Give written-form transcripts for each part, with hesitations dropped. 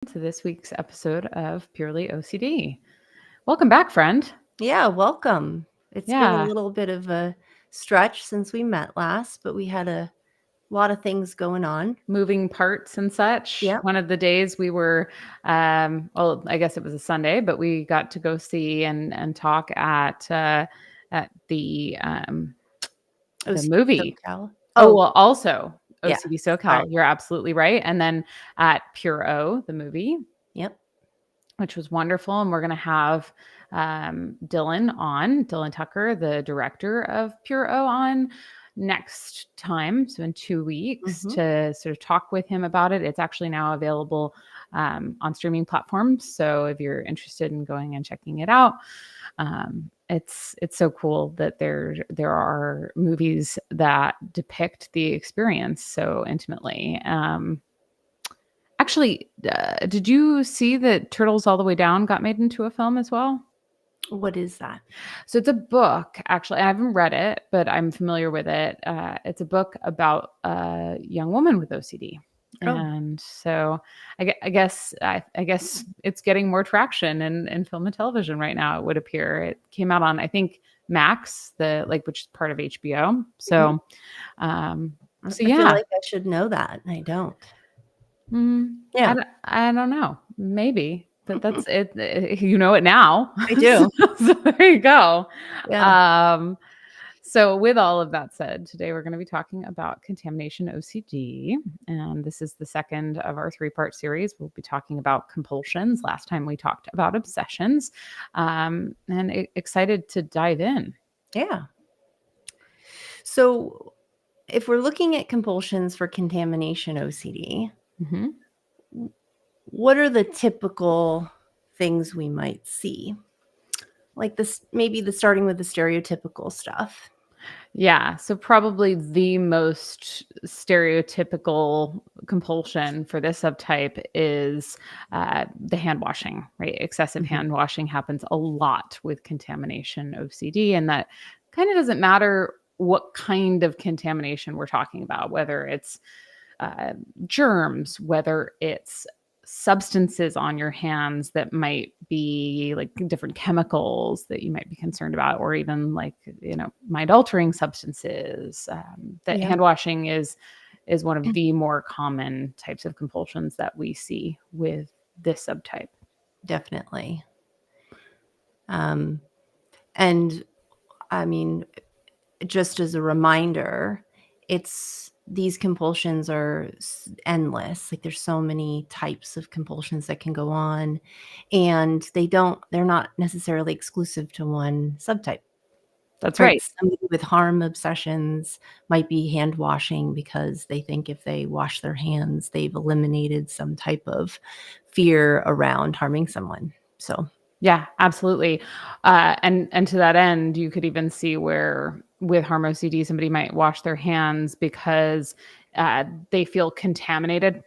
to this week's episode of Purely OCD. Welcome back, friend. Yeah, welcome. It's been a Yeah, little bit of a stretch since we met last, but we had a lot of things going on. moving parts and such. Yep. One of the days we were, well, I guess it was a Sunday, but we got to go see and talk at the OCD movie. SoCal. Oh, Oh, well, also yeah. OCD Sorry. SoCal. You're absolutely right. And then at Pure O, the movie, Yep. which was wonderful. And we're going to have Dylan Tucker, the director of Pure O, on next time. So in 2 weeks hmm to sort of talk with him about it. It's actually now available on streaming platforms. So if you're interested in going and checking it out, it's so cool that there are movies that depict the experience so intimately. Actually, did you see that Turtles All the Way Down got made into a film as well? What is that? So it's a book, actually. I haven't read it, but I'm familiar with it. It's a book about a young woman with OCD. Oh, And so I guess it's getting more traction in film and television right now, it would appear. It came out on, I think, Max, which is part of HBO. mhm. Um, so I feel yeah. like I should know that. I don't. I Yeah, I don't know. Maybe, but that's it. You know it now. I do. So there you go. Yeah. Um, so with all of that said, today we're going to be talking about contamination OCD, and this is the second of our three-part series. We'll be talking about compulsions. Last time we talked about obsessions, and excited to dive in. Yeah. So if we're looking at compulsions for contamination OCD, Mhm. what are the typical things we might see? Like this, maybe the starting with the stereotypical stuff. Yeah, so probably the most stereotypical compulsion for this subtype is the hand washing, right? Excessive Mhm. hand washing happens a lot with contamination OCD, and that kind of doesn't matter what kind of contamination we're talking about, whether it's uh, germs, whether it's substances on your hands that might be like different chemicals that you might be concerned about, or even like, mind altering substances. That Yeah, hand washing is one of the more common types of compulsions that we see with this subtype. definitely. Um, and I mean, just as a reminder, it's these compulsions are endless. Like there's so many types of compulsions that can go on, and they're not necessarily exclusive to one subtype. That's Right. right. Somebody with harm obsessions might be hand washing because they think if they wash their hands, they've eliminated some type of fear around harming someone. So, Yeah, absolutely. And to that end, you could even see where with harm OCD, somebody might wash their hands because they feel contaminated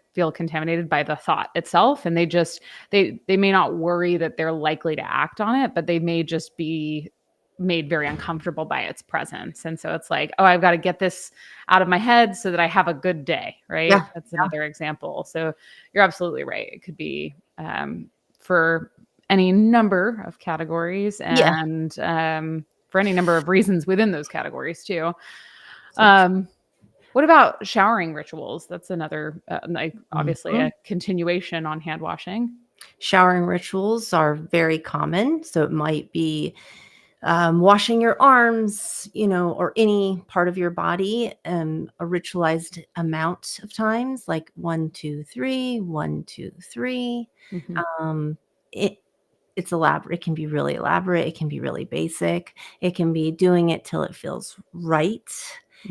by the thought itself, and they may not worry that they're likely to act on it, but they may just be made very uncomfortable by its presence. And so it's like, oh, I've got to get this out of my head so that I have a good day, right? yeah, That's another example. So you're absolutely right. It could be for any number of categories yeah. and for any number of reasons within those categories too. So Um, what about showering rituals? That's another, obviously mhm. a continuation on hand washing. Showering rituals are very common. So it might be washing your arms, or any part of your body, a ritualized amount of times, like 1, 2, 3, 1, 2, 3. Hmm. Um, it it's elaborate. It can be really elaborate. It can be really basic. It can be doing it till it feels right.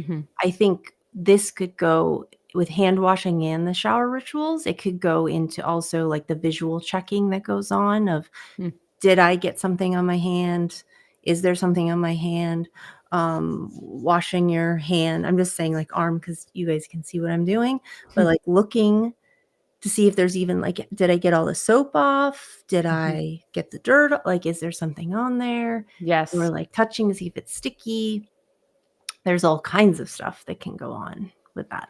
Hmm. I think this could go with hand washing and the shower rituals. It could go into also like the visual checking that goes on of, did I get something on my hand? Is there something on my hand? Washing your hand. I'm just saying like arm because you guys can see what I'm doing, but like looking to see if there's even like, did I get all the soap off? Did Hmm. I get the dirt? Like, is there something on there? Or Yes. like touching to see if it's sticky. There's all kinds of stuff that can go on with that.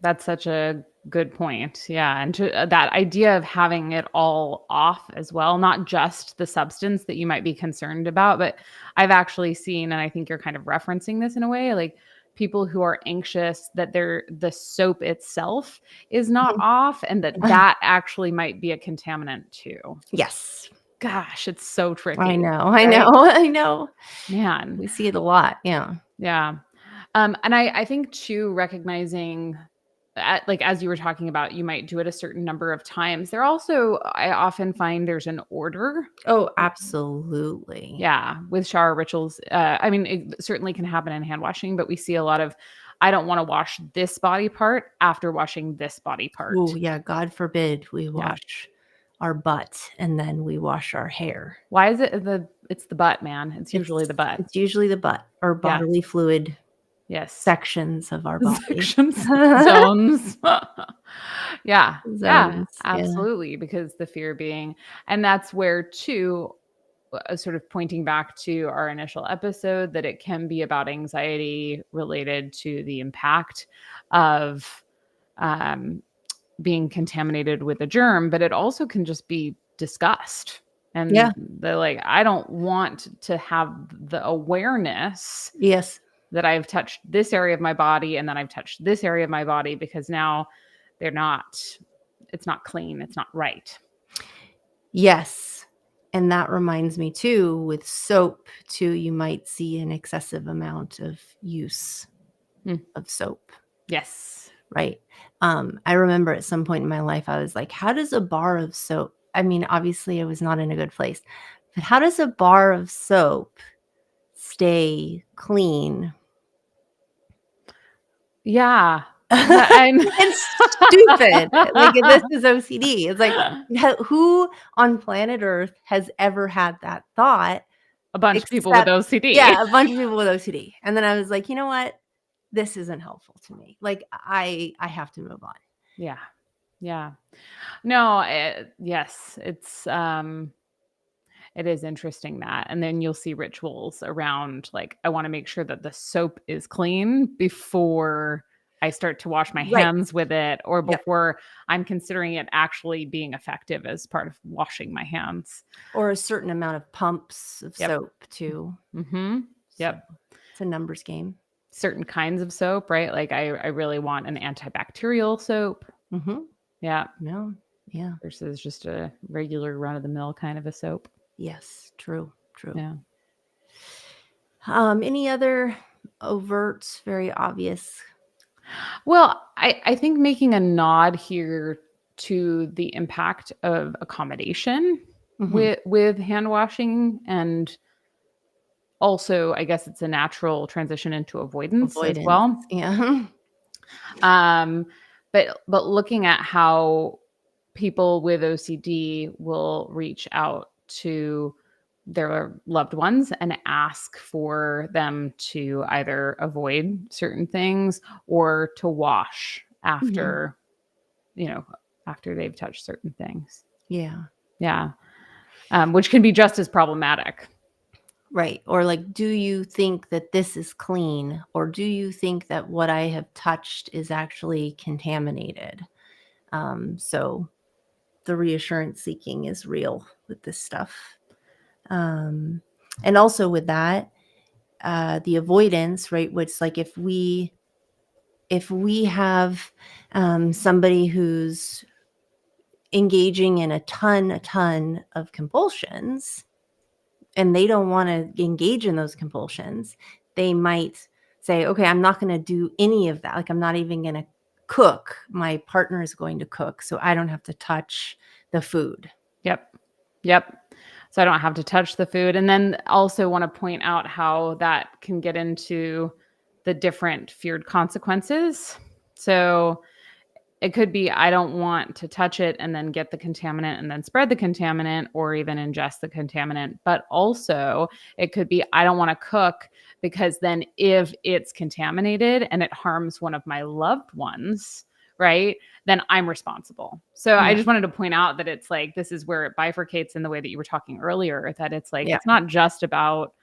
That's such a good point. Yeah. And that idea of having it all off as well, not just the substance that you might be concerned about, but I've actually seen, and I think you're kind of referencing this in a way, like people who are anxious that the soap itself is not Mhm. off and that actually might be a contaminant too. Yes. Gosh, it's so tricky. I know. Right? I know. Man. We see it a lot. Yeah. Yeah. And I think too, recognizing like as you were talking about, you might do it a certain number of times. There also, I often find there's an order. Oh, absolutely. Yeah, with shower rituals. I mean, it certainly can happen in hand washing, but we see a lot of, I don't want to wash this body part after washing this body part. Oh, yeah. God forbid we Yeah. wash our butt and then we wash our hair. Why is it it's the butt, man? It's usually the butt. It's usually the butt or bodily fluid Yes. sections of our body. Sections, zones. Yeah. Yeah, Zones, yeah. absolutely. Because the fear being, and that's where too, sort of pointing back to our initial episode, that it can be about anxiety related to the impact of being contaminated with a germ, but it also can just be disgust. And Yeah. they're like, I don't want to have the awareness Yes. that I've touched this area of my body and then I've touched this area of my body, because now it's not clean. It's not right. Yes. And that reminds me too, with soap too, you might see an excessive amount of use of soap. Yes. Right. I remember at some point in my life, I was like, how does a bar of soap, I mean, obviously I was not in a good place, but how does a bar of soap stay clean? Yeah. It's stupid. Like, this is OCD. It's like, who on planet Earth has ever had that thought? A bunch of people with OCD. Yeah, a bunch of people with OCD. And then I was like, you know what? This isn't helpful to me. Like, I have to move on. Yeah. Yeah. No, yes, it is interesting that. And then you'll see rituals around, like, I want to make sure that the soap is clean before I start to wash my hands with it, or before I'm considering it actually being effective as part of washing my hands. Or a certain amount of pumps of soap too. Mm-hmm. Yep. So it's a numbers game. Certain kinds of soap, right? Like I really want an antibacterial soap. Mm-hmm. Yeah. No. Yeah. Versus just a regular run of the mill kind of a soap. Yes. True. Yeah. Any other overt, very obvious? Well, I think making a nod here to the impact of accommodation with hand washing, and also I guess it's a natural transition into avoidance as well. Yeah. But looking at how people with OCD will reach out to their loved ones and ask for them to either avoid certain things or to wash after, after they've touched certain things. Yeah. Yeah. Which can be just as problematic. Right. Or like, do you think that this is clean? Or do you think that what I have touched is actually contaminated? So the reassurance seeking is real with this stuff. And also with that, the avoidance, right? Which, like, if we have somebody who's engaging in a ton of compulsions, and they don't want to engage in those compulsions, they might say, okay, I'm not going to do any of that. Like, I'm not even going to cook. My partner is going to cook, so I don't have to touch the food. Yep. So I don't have to touch the food. And then also want to point out how that can get into the different feared consequences. So it could be, I don't want to touch it and then get the contaminant and then spread the contaminant, or even ingest the contaminant. But also it could be, I don't want to cook because then if it's contaminated and it harms one of my loved ones, right, then I'm responsible. So I just wanted to point out that it's like, this is where it bifurcates in the way that you were talking earlier, that it's like, it's not just about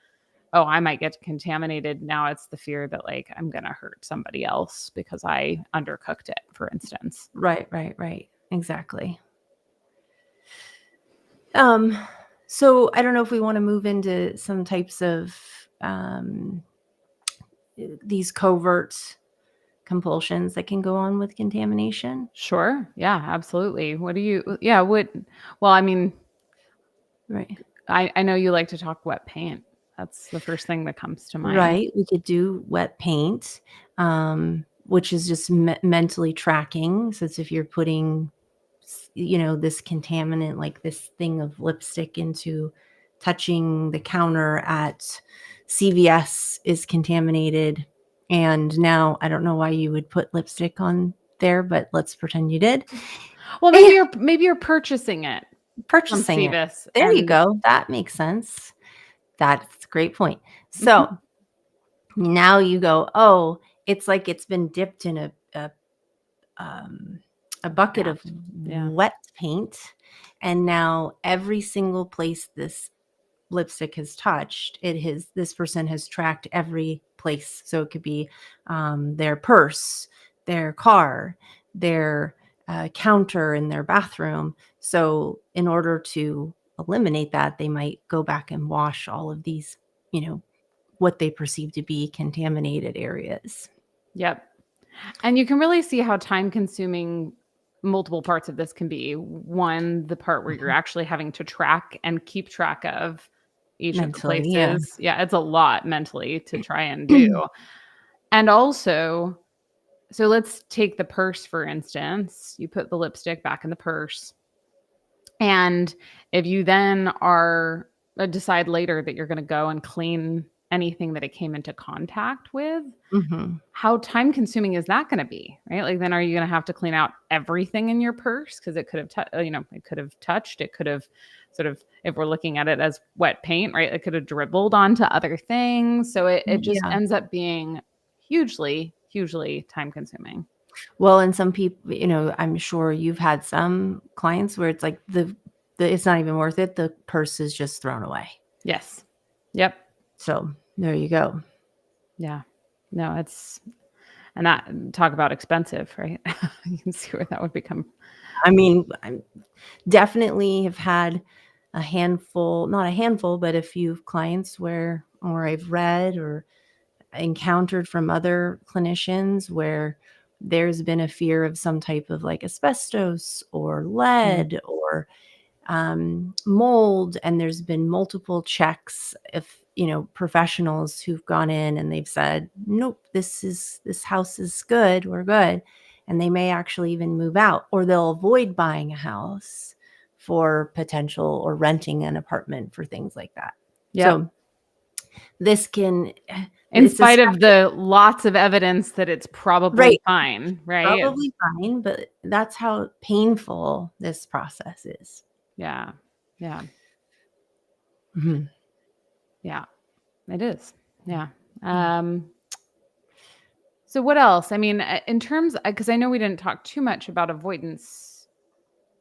oh, I might get contaminated. Now it's the fear that like I'm going to hurt somebody else because I undercooked it, for instance. Right. Exactly. So I don't know if we want to move into some types of these covert compulsions that can go on with contamination. Sure. Yeah, absolutely. Well, I mean, Right. I know you like to talk wet paint. That's the first thing that comes to mind. Right. We could do wet paint, which is just mentally tracking. So it's if you're putting, this contaminant, like this thing of lipstick into touching the counter at CVS is contaminated. And now I don't know why you would put lipstick on there, but let's pretend you did. Well, maybe you're purchasing it from Purchasing it. CVS. There you go. That makes sense. That's a great point. So now you go, oh, it's like it's been dipped in a bucket of wet paint, and now every single place this lipstick has touched, this person has tracked every place. So it could be their purse, their car, their counter in their bathroom. So in order to eliminate that, they might go back and wash all of these, what they perceive to be contaminated areas. Yep. And you can really see how time consuming multiple parts of this can be. One, the part where you're actually having to track and keep track of each Mentally, of the places. Yeah, it's a lot mentally to try and do. And also, so let's take the purse, for instance. You put the lipstick back in the purse. And if you then decide later that you're going to go and clean anything that it came into contact with, how time consuming is that going to be, right? Like, then are you going to have to clean out everything in your purse? Because it could have, it could have touched, it could have sort of, if we're looking at it as wet paint, right? It could have dribbled onto other things. So it just ends up being hugely, hugely time consuming. Well, and some people, I'm sure you've had some clients where it's like it's not even worth it. The purse is just thrown away. Yes. Yep. So there you go. Yeah. No, and that, talk about expensive, right? You can see where that would become. I mean, I definitely have had not a handful, but a few clients where I've read or encountered from other clinicians where there's been a fear of some type of like asbestos or lead or mold, and there's been multiple checks if professionals who've gone in and they've said, nope, this house is good, we're good, and they may actually even move out, or they'll avoid buying a house for potential or renting an apartment for things like that. So this can, in spite of the lots of evidence that it's probably fine, right? Probably fine, but that's how painful this process is. Yeah. Yeah. Yeah, it is. Yeah. So what else? I mean, in terms, because I know we didn't talk too much about avoidance.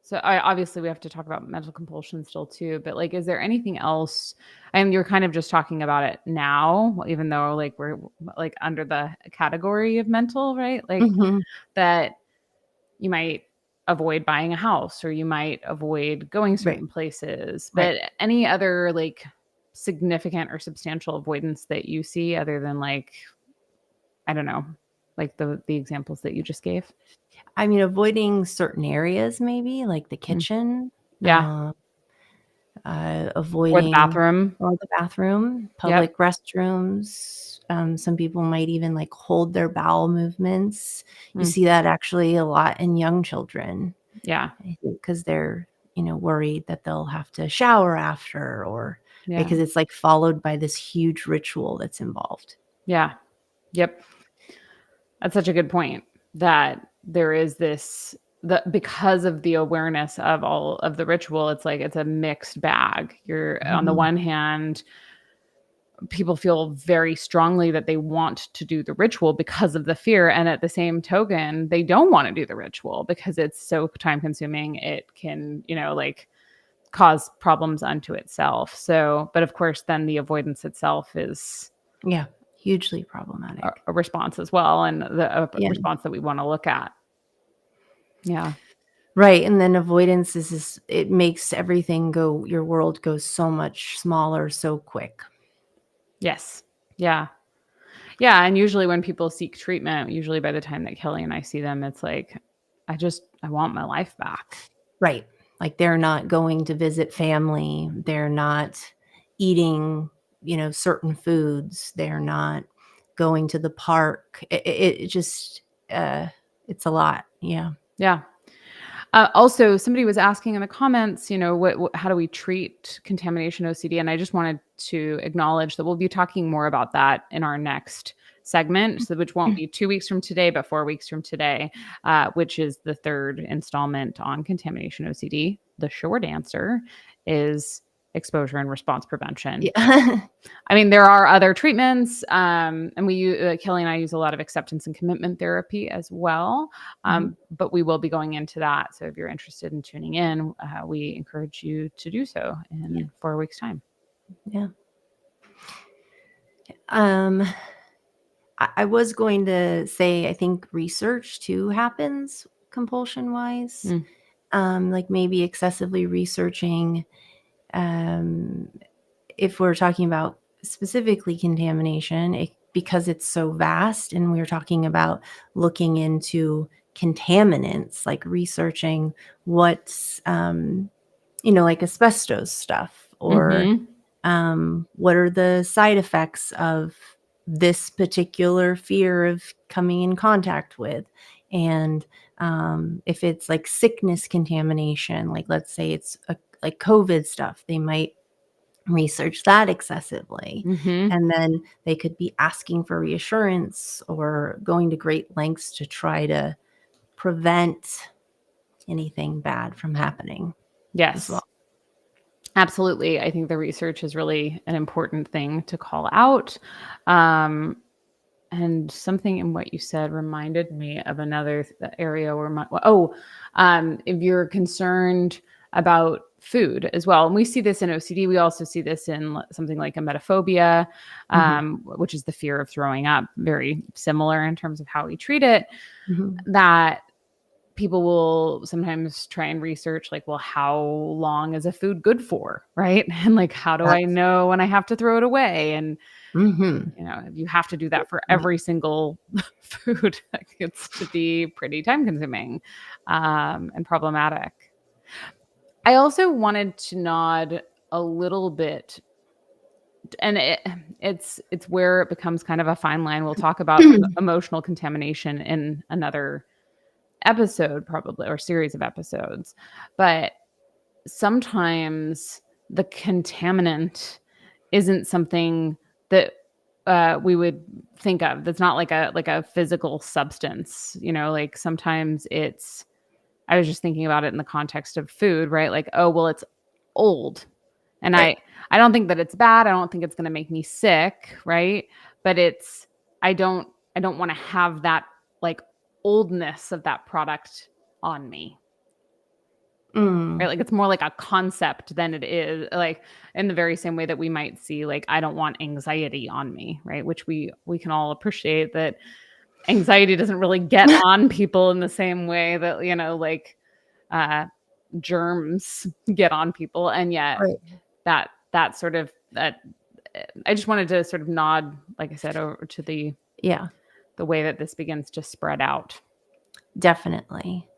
So obviously we have to talk about mental compulsion still too, but like, is there anything else? And you're kind of just talking about it now, even though like we're like under the category of mental, right? Like that you might avoid buying a house, or you might avoid going certain places, but any other like significant or substantial avoidance that you see other than like, I don't know, like the examples that you just gave? I mean, avoiding certain areas, maybe like the kitchen. Avoiding or the bathroom, public restrooms. Some people might even like hold their bowel movements. You see that actually a lot in young children. Yeah. I think because they're, worried that they'll have to shower after, or because it's like followed by this huge ritual that's involved. Yeah. Yep. That's such a good point, that there is this, because of the awareness of all of the ritual, it's like, it's a mixed bag. You're on the one hand, people feel very strongly that they want to do the ritual because of the fear. And at the same token, they don't want to do the ritual because it's so time consuming. It can, like cause problems unto itself. So, but of course, then the avoidance itself is hugely problematic. a response as well, and a response that we want to look at. Yeah. Right. And then avoidance is it makes everything your world goes so much smaller so quick. Yes. Yeah. Yeah. And usually when people seek treatment, usually by the time that Kelley and I see them, it's like, I want my life back. Right. Like they're not going to visit family. They're not eating, certain foods. They're not going to the park. It just, it's a lot. Yeah. Yeah. Also, somebody was asking in the comments, how do we treat contamination OCD? And I just wanted to acknowledge that we'll be talking more about that in our next segment, which won't be 2 weeks from today, but 4 weeks from today, which is the third installment on contamination OCD. The short answer is exposure and response prevention. Yeah. I mean, there are other treatments, and Kelley and I use a lot of acceptance and commitment therapy as well, but we will be going into that. So if you're interested in tuning in, we encourage you to do so in 4 weeks' time. Yeah. I was going to say, I think research too happens compulsion wise. Like maybe excessively researching, if we're talking about specifically contamination, because it's so vast, and we're talking about looking into contaminants, like researching what's, like asbestos stuff, or what are the side effects of this particular fear of coming in contact with. And if it's like sickness contamination, like let's say it's like COVID stuff, they might research that excessively. And then they could be asking for reassurance or going to great lengths to try to prevent anything bad from happening. Yes. As well. Absolutely. I think the research is really an important thing to call out. And something in what you said reminded me of another area where if you're concerned about food as well. And we see this in OCD. We also see this in something like emetophobia, which is the fear of throwing up, very similar in terms of how we treat it, that people will sometimes try and research like, well, how long is a food good for? Right. And like, how do I know when I have to throw it away? And, you have to do that for every single food. It gets to be pretty time consuming and problematic. I also wanted to nod a little bit, and it's where it becomes kind of a fine line. We'll talk about emotional contamination in another episode probably, or series of episodes, but sometimes the contaminant isn't something that we would think of. That's not like a physical substance, like sometimes I was just thinking about it in the context of food, right? Like, oh, well, it's old. And right. I don't think that it's bad. I don't think it's going to make me sick, right? But I don't want to have that like oldness of that product on me. Right? Like it's more like a concept than it is like in the very same way that we might see like, I don't want anxiety on me, right? Which we can all appreciate that anxiety doesn't really get on people in the same way that, like germs get on people. And yet that sort of, that I just wanted to sort of nod, like I said, over to the way that this begins to spread out. Definitely.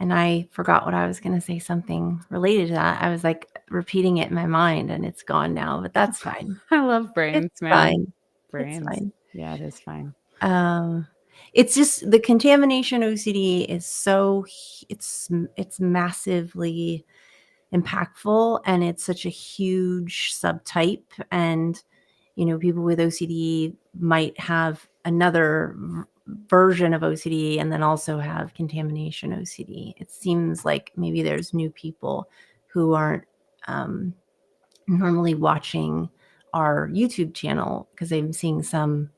And I forgot what I was going to say, something related to that. I was like repeating it in my mind and it's gone now, but that's fine. I love brains, it's man. Fine. Brains. It's fine. Yeah, it is fine. It's just the contamination OCD is so, it's massively impactful, and it's such a huge subtype. And, people with OCD might have another version of OCD and then also have contamination OCD. It seems like maybe there's new people who aren't normally watching our YouTube channel because I'm seeing some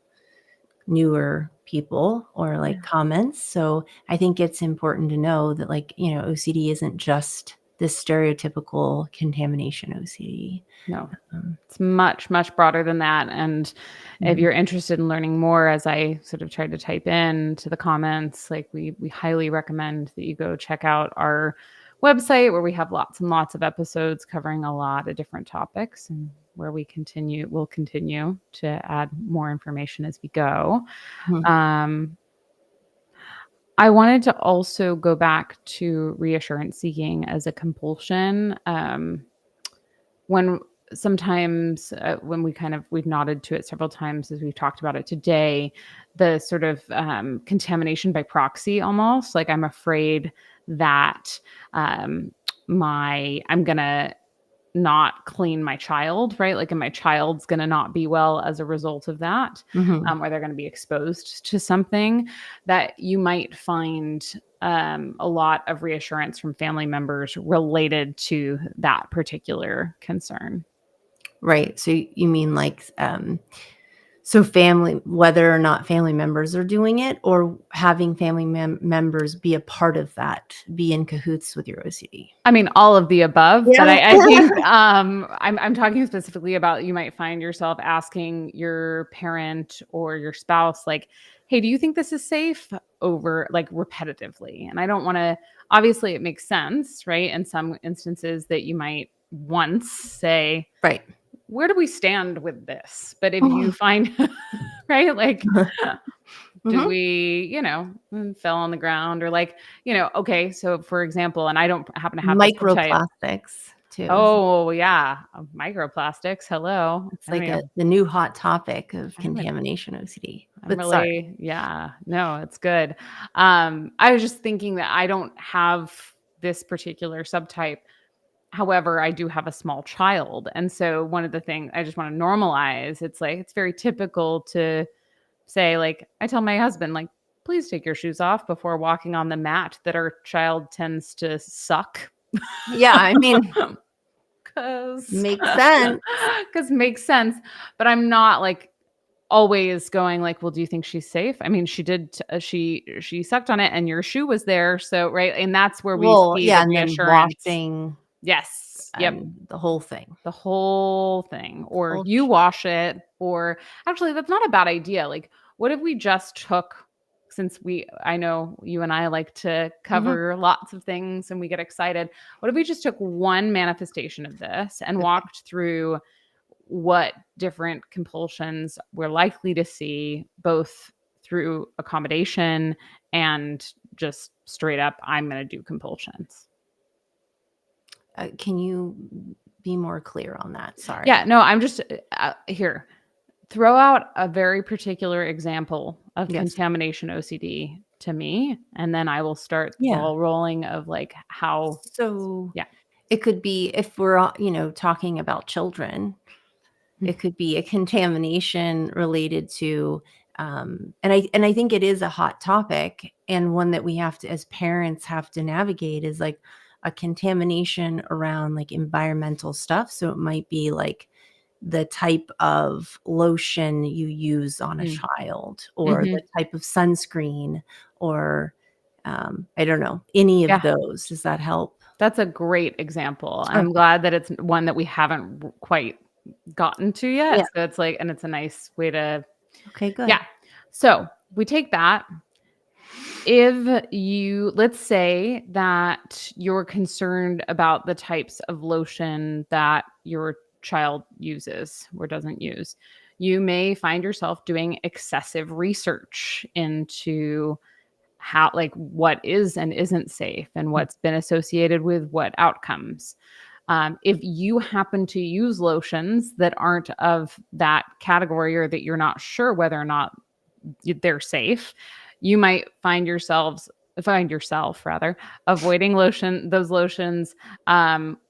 newer people or like comments. So I think it's important to know that like, OCD isn't just this stereotypical contamination OCD. No, it's much, much broader than that. And if Mhm. you're interested in learning more, as I sort of tried to type in to the comments, like we highly recommend that you go check out our website where we have lots and lots of episodes covering a lot of different topics, and where we'll continue to add more information as we go. Mhm. Um, I wanted to also go back to reassurance seeking as a compulsion. When sometimes when we've nodded to it several times as we've talked about it today, the sort of contamination by proxy, almost like I'm afraid that um, I'm gonna not clean my child, right? Like, and my child's going to not be well as a result of that, Mhm. or they're going to be exposed to something. That you might find a lot of reassurance from family members related to that particular concern. Right. So you mean like, so family, whether or not family members are doing it, or having family members be a part of that, be in cahoots with your OCD. I mean, all of the above, but Yeah. I think I'm talking specifically about, you might find yourself asking your parent or your spouse, like, "Hey, do you think this is safe?" over like repetitively. And I don't want to. Obviously, it makes sense, right? In some instances, that you might once say, Right. "Where do we stand with this?" But if you find, right, like, do Mhm. we, fell on the ground, or like, okay, so for example, and I don't happen to have this type. Microplastics too. Oh, yeah, microplastics, hello. It's I don't like even the new hot topic of I'm a contamination OCD. I'm But sorry. really, yeah, no, it's good. I was just thinking that I don't have this particular subtype. However, I do have a small child, and so one of the things I just wanna normalize, it's like, it's very typical to say, like, I tell my husband, like, "Please take your shoes off before walking on the mat that our child tends to suck." Yeah, I mean, 'Cause makes sense. 'cause makes sense, but I'm not, like, always going like, "Well, do you think she's safe?" I mean, she did she sucked on it and your shoe was there, so right, and that's where we Well, see yeah, the and then reassurance. washing Yes, yep, and the whole thing. the whole thing, or Whole you wash it, or actually, that's not a bad idea. Like, what if we just took, since I know you and I like to Mhm. cover lots of things and we get excited. What if we just took one manifestation of this and Okay. walked through what different compulsions we're likely to see, both through accommodation and just straight up, I'm going to do compulsions. Can you be more clear on that? Yeah, Sorry. no, I'm just here. Throw out a very particular example of Yes. contamination OCD to me, and then I will start the Yeah. ball rolling of like how, So yeah. it could be if we're, talking about children, it could be a contamination related to, and I think it is a hot topic, and one that we have to, as parents, have to navigate, is like a contamination around like environmental stuff. So it might be like the type of lotion you use on a child, or Mm-hmm. the type of sunscreen, or I don't know, any of Yeah, those. Does that help? that's a great example. And I'm Okay. glad that it's one that we haven't quite gotten to Yeah. yet. So it's like, and it's a nice way to, Okay, good. yeah. So we take that. If you, let's say that you're concerned about the types of lotion that your child uses or doesn't use, you may find yourself doing excessive research into how, like, what is and isn't safe and Mm. what's been associated with what outcomes. If you happen to use lotions that aren't of that category, or that you're not sure whether or not they're safe, you might find yourself rather avoiding those lotions,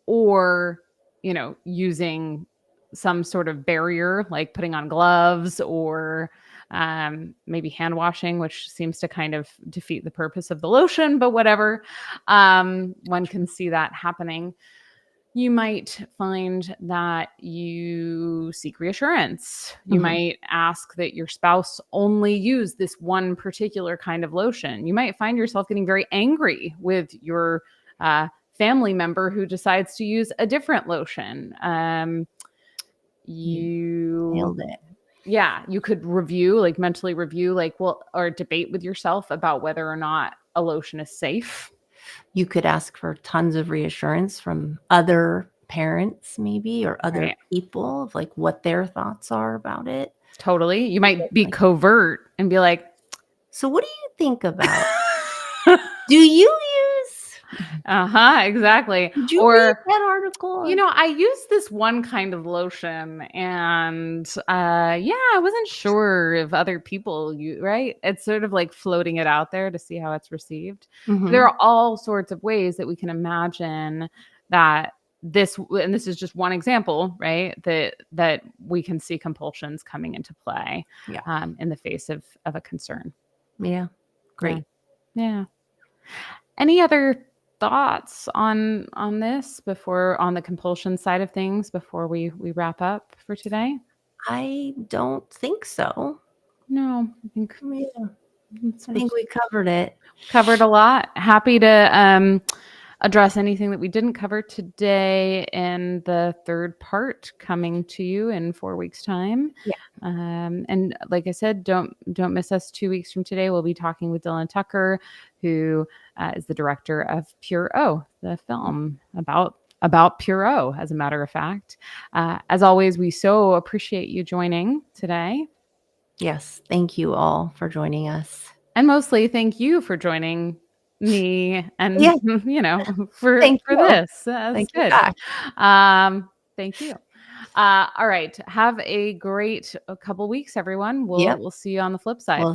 or using some sort of barrier, like putting on gloves, or maybe hand washing, which seems to kind of defeat the purpose of the lotion, but whatever. One can see that happening. You might find that you seek reassurance. You Mhm. might ask that your spouse only use this one particular kind of lotion. You might find yourself getting very angry with your family member who decides to use a different lotion. You You nailed it. Yeah, you could review, like mentally review, like, well, or debate with yourself about whether or not a lotion is safe. You could ask for tons of reassurance from other parents maybe, or other Right. people of, like, what their thoughts are about it. Totally. You might be Like, covert and be like, "So what do you think about do you use uh-huh, exactly. did you read Or, that article?" I use this one kind of lotion and yeah, I wasn't sure if other people right? It's sort of like floating it out there to see how it's received. There Mhm. are all sorts of ways that we can imagine that and this is just one example, right? That we can see compulsions coming into play Yeah. in the face of a concern. Yeah. Yeah. Great. Yeah. Any other thoughts on this before on the compulsion side of things before we wrap up for today? I don't think so. No, I think Yeah. it's I we've think we covered it. covered a lot. Happy to address anything that we didn't cover today in the third part coming to you in 4 weeks' time. Yeah. And like I said, don't miss us 2 weeks from today. We'll be talking with Dylan Tucker, who is the director of Pure O, the film about Pure O, as a matter of fact. As always, we so appreciate you joining today. Yes. Thank you all for joining us. And mostly thank you for joining me and, Yeah. for Thank you. this. That's Thank you good. back. Thank you. All right. Have a great couple weeks, everyone. Yep. We'll see you on the flip side. Well